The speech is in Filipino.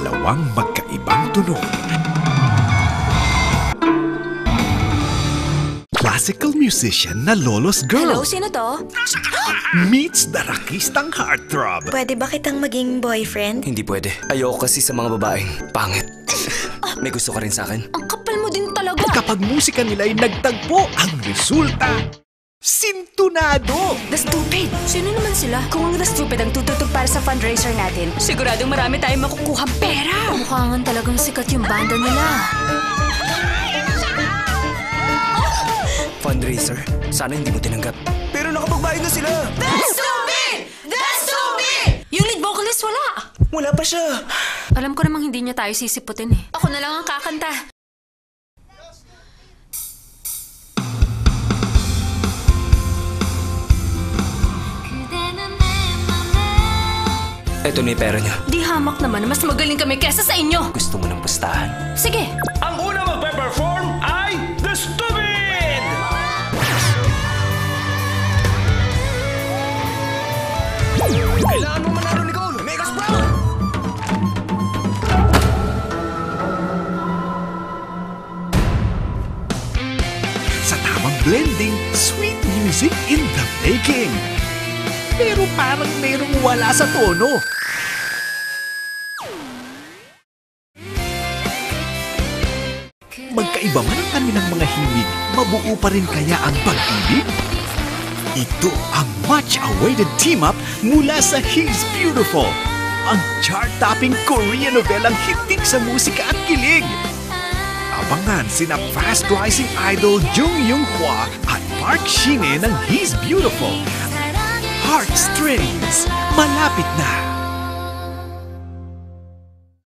dalawang magkaibang tunog. Classical musician na Lolo's Girl. Hello, sino to? Meets the rakistang heartthrob. Pwede ba kitang maging boyfriend? Hindi pwede. Ayoko kasi sa mga babaeng pangit. May gusto ka rin sa akin? Ang kapal mo din talaga. Kapag musika nila'y nagtagpo, ang resulta, sintunado! The Stupid! Sino naman sila? Kung ang The Stupid ang tututog para sa fundraiser natin, siguradong marami tayong makukuhang pera. Mukhangan talagang sikat yung banda nila. Fundraiser? Sana hindi mo tinanggap. Pero nakapagbayad na sila! The Stupid! The Stupid! Yung lead vocalist wala. Wala pa siya! Alam ko namang hindi niya tayo sisiputin eh. Ako na lang ang kakanta. Eto na yung pera niya. Di hamak naman na mas magaling kami kesa sa inyo. Gusto mo ng pustahan? Sige. Ang una magpe-perform ay The Stupid! Kailangan mo manalo, Nicole! Megas Brown! Sa tamang blending, sweet music in the making. Pero parang merong wala sa tono. Magkaiba man ang kanilang mga himig, mabuo pa rin kaya ang pag-ibig? Ito ang much-awaited team-up mula sa He's Beautiful, ang chart-topping Korean novelang hitik sa musika at kilig. Abangan sina fast-rising idol Jung Young-hwa at Park Shin-hye ng He's Beautiful. Heartstrings, malapit na!